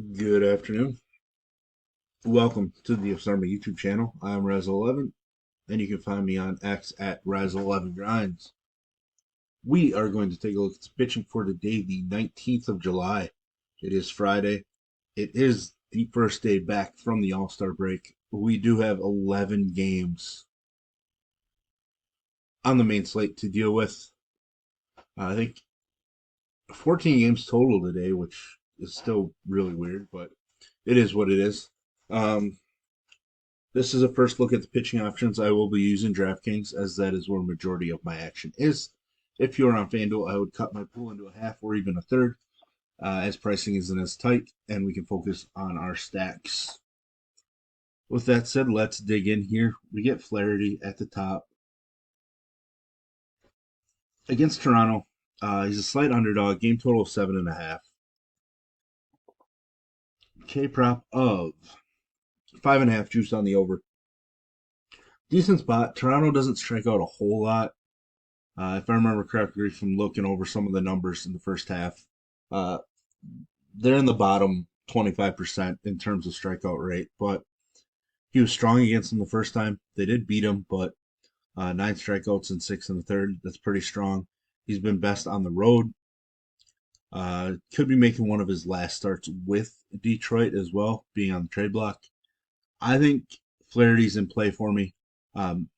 Good afternoon. Welcome to the DFS YouTube channel. I'm Razzle11, and you can find me on X at Razzle11Grinds. We are going to take a look at the pitching for today, the 19th of July. It is Friday. It is the first day back from the All-Star break. We do have 11 games on the main slate to deal with. I think 14 games total today, which is still really weird, but it is what it is. This is a first look at the pitching options. I will be using DraftKings as that is where majority of my action is. If you're on FanDuel, I would cut my pool into a half or even a third, as pricing isn't as tight, and we can focus on our stacks. With that said, let's dig in here. We get Flaherty at the top. Against Toronto, he's a slight underdog, game total of 7.5. K prop of 5.5, juice on the over. Decent spot. Toronto doesn't strike out a whole lot. If I remember correctly from looking over some of the numbers in the first half, uh, they're in the bottom 25% in terms of strikeout rate. But he was strong against them the first time. They did beat him, but 9 strikeouts and 6 in the third. That's pretty strong. He's been best on the road. Could be making one of his last starts with Detroit as well, being on the trade block. I think Flaherty's in play for me. Um,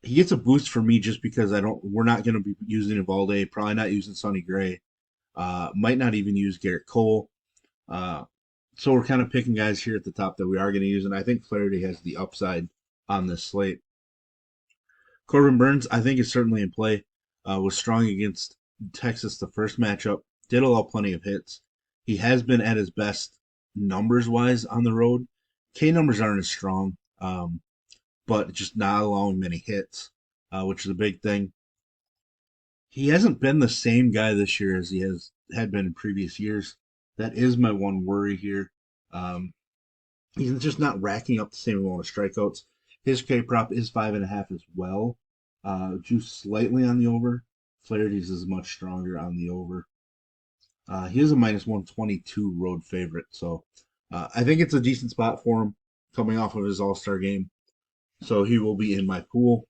he gets a boost for me just because we're not going to be using Evalde, probably not using Sonny Gray, might not even use Garrett Cole. Uh, so we're kind of picking guys here at the top that we are going to use, and I think Flaherty has the upside on this slate. Corbin Burns, I think, is certainly in play. Was strong against Texas the first matchup, did allow plenty of hits. He has been at his best numbers wise on the road. K numbers aren't as strong. But just not allowing many hits, which is a big thing. He hasn't been the same guy this year as he had been in previous years. That is my one worry here. Um, he's just not racking up the same amount of strikeouts. His K prop is 5.5 as well. Juice slightly on the over. Flaherty's is much stronger on the over. He is a minus 122 road favorite, so I think it's a decent spot for him coming off of his All-Star game. So he will be in my pool.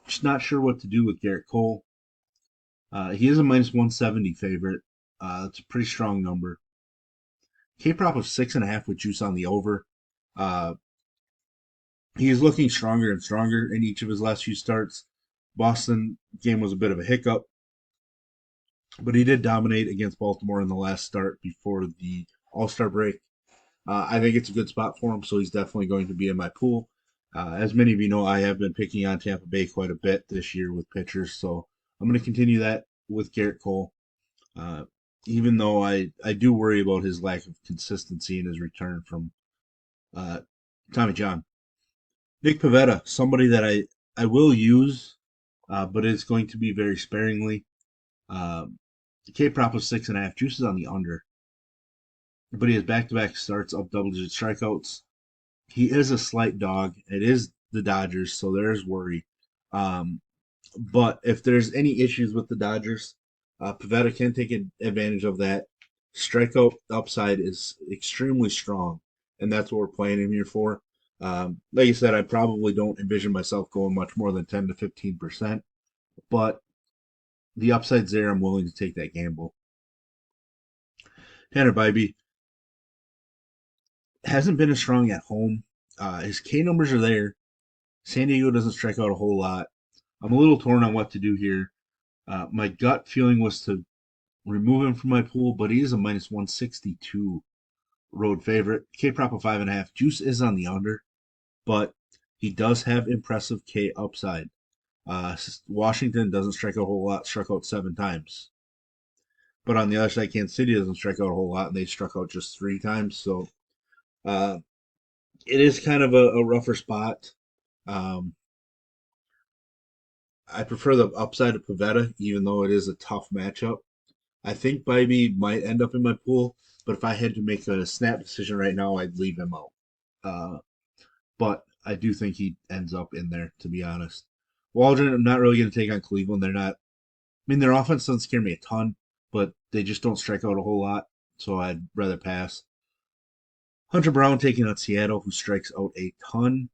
Just not sure what to do with Garrett Cole. He is a minus 170 favorite. That's a pretty strong number. K prop of 6.5 with juice on the over. Uh, he is looking stronger and stronger in each of his last few starts. Boston game was a bit of a hiccup, but he did dominate against Baltimore in the last start before the All Star break. I think it's a good spot for him, so he's definitely going to be in my pool. As many of you know, I have been picking on Tampa Bay quite a bit this year with pitchers, so I'm going to continue that with Garrett Cole. Uh, Even though I do worry about his lack of consistency in his return from uh, Tommy John. Nick Pivetta, somebody that I will use, but it's going to be very sparingly. Uh, K prop of 6.5, juices on the under, but he has back-to-back starts of double-digit strikeouts. He is a slight dog. It is the Dodgers, so there's worry. Um, but if there's any issues with the Dodgers, Pivetta can take advantage of that. Strikeout upside is extremely strong, and that's what we're playing him here for. Like I said, I probably don't envision myself going much more than 10 to 15%, but the upside's there. I'm willing to take that gamble. Tanner Bybee hasn't been as strong at home. His K numbers are there. San Diego doesn't strike out a whole lot. I'm a little torn on what to do here. My gut feeling was to remove him from my pool, but he is a minus 162 road favorite. K prop of 5.5. Juice is on the under, but he does have impressive K upside. Washington doesn't strike out a whole lot, struck out 7 times. But on the other side, Kansas City doesn't strike out a whole lot, and they struck out just 3 times. So uh, it is kind of a rougher spot. Um, I prefer the upside of Pavetta, even though it is a tough matchup. I think Bybee might end up in my pool, but if I had to make a snap decision right now, I'd leave him out. Uh, but I do think he ends up in there, to be honest. Waldron, I'm not really going to take on Cleveland. They're not. I mean, their offense doesn't scare me a ton, but they just don't strike out a whole lot. so I'd rather pass. Hunter Brown taking on Seattle, who strikes out a ton.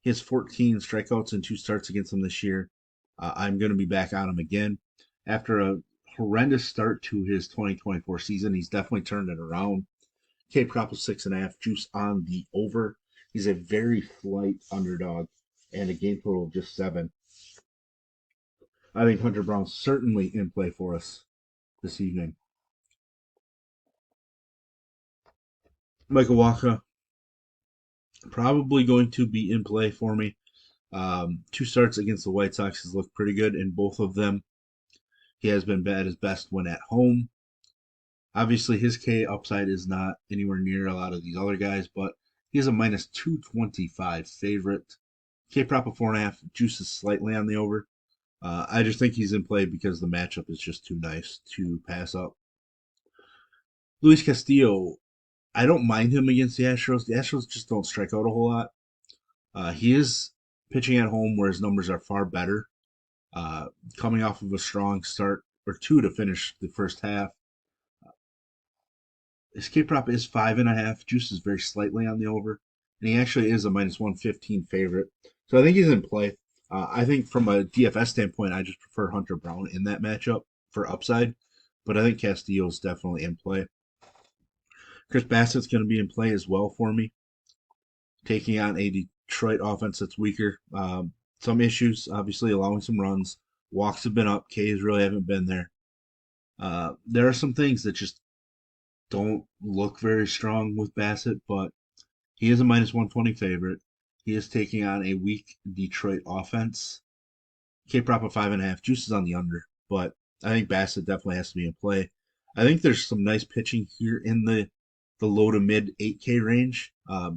He has 14 strikeouts in 2 starts against them this year. I'm going to be back on him again. After a horrendous start to his 2024 season, he's definitely turned it around. K prop of 6.5, juice on the over. He's a very slight underdog and a game total of just 7. I think Hunter Brown's certainly in play for us this evening. Michael Wacha, probably going to be in play for me. 2 starts against the White Sox has looked pretty good in both of them. He has been at his best when at home. Obviously, his K upside is not anywhere near a lot of these other guys, but he is a minus 225 favorite. K prop of 4.5, juices slightly on the over. I just think he's in play because the matchup is just too nice to pass up. Luis Castillo, I don't mind him against the Astros. The Astros just don't strike out a whole lot. He is pitching at home where his numbers are far better. Coming off of a strong start or two to finish the first half. His K prop is 5.5. Juice is very slightly on the over, and he actually is a minus 115 favorite. So I think he's in play. I think from a DFS standpoint, I just prefer Hunter Brown in that matchup for upside, but I think Castillo is definitely in play. Chris Bassett's going to be in play as well for me, taking on a Detroit offense that's weaker. Some issues, obviously, allowing some runs. Walks have been up. Ks really haven't been there. There are some things that just don't look very strong with Bassett, but he is a minus 120 favorite. He is taking on a weak Detroit offense. K prop of 5.5. Juices on the under, but I think Bassett definitely has to be in play. I think there's some nice pitching here in the low to mid 8K range.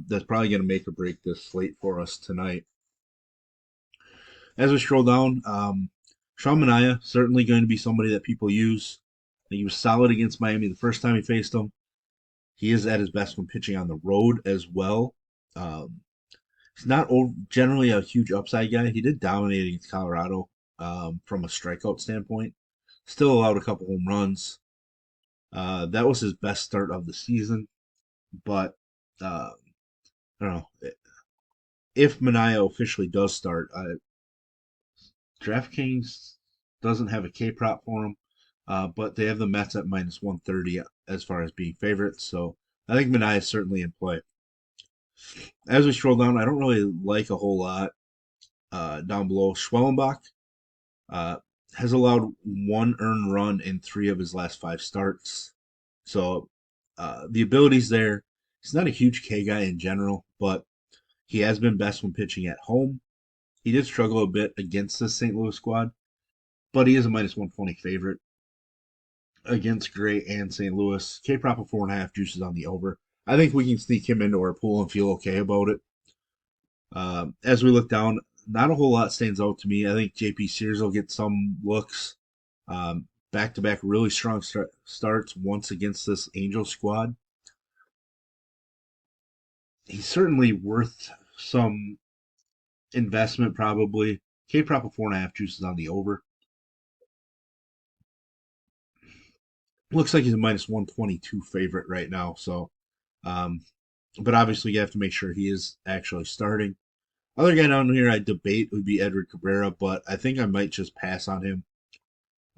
That's probably going to make or break this slate for us tonight. As we scroll down, Sean Manaea, certainly going to be somebody that people use. He was solid against Miami the first time he faced them. He is at his best when pitching on the road as well. He's not generally a huge upside guy. He did dominate against Colorado from a strikeout standpoint. Still allowed a couple home runs. That was his best start of the season. But I don't know. If Manaea officially does start, DraftKings doesn't have a K prop for him, but they have the Mets at minus 130 as far as being favorites. So I think Manaea is certainly in play. As we scroll down, I don't really like a whole lot down below. Schwellenbach has allowed 1 earned run in 3 of his last 5 starts. So the ability's there. He's not a huge K guy in general, but he has been best when pitching at home. He did struggle a bit against the St. Louis squad, but he is a minus 120 favorite against Gray and St. Louis. K prop of 4.5, juices on the over. I think we can sneak him into our pool and feel okay about it. As we look down, not a whole lot stands out to me. I think JP Sears will get some looks. Back-to-back really strong starts once against this Angel squad. He's certainly worth some investment, probably. K prop of 4.5, juices on the over. Looks like he's a minus 122 favorite right now. So, but obviously you have to make sure he is actually starting. Other guy down here I debate would be Edward Cabrera, but I think I might just pass on him.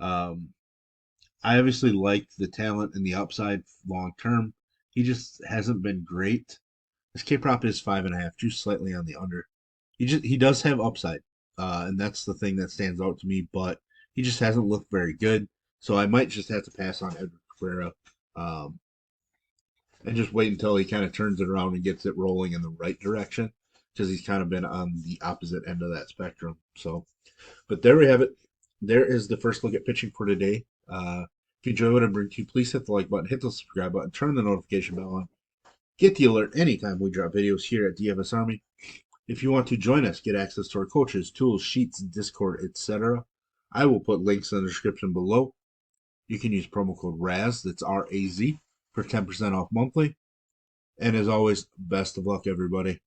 I obviously like the talent and the upside long term. He just hasn't been great. His K prop is 5.5, just slightly on the under. He does have upside, and that's the thing that stands out to me. But he just hasn't looked very good. So I might just have to pass on Edward Cabrera, and just wait until he kind of turns it around and gets it rolling in the right direction, because he's kind of been on the opposite end of that spectrum. So, but there we have it. There is the first look at pitching for today. If you enjoy what I bring to you, please hit the like button, hit the subscribe button, turn the notification bell on. Get the alert anytime we drop videos here at DFS Army. If you want to join us, get access to our coaches, tools, sheets, Discord, etc., I will put links in the description below. You can use promo code RAZ, that's R-A-Z, for 10% off monthly. And as always, best of luck, everybody.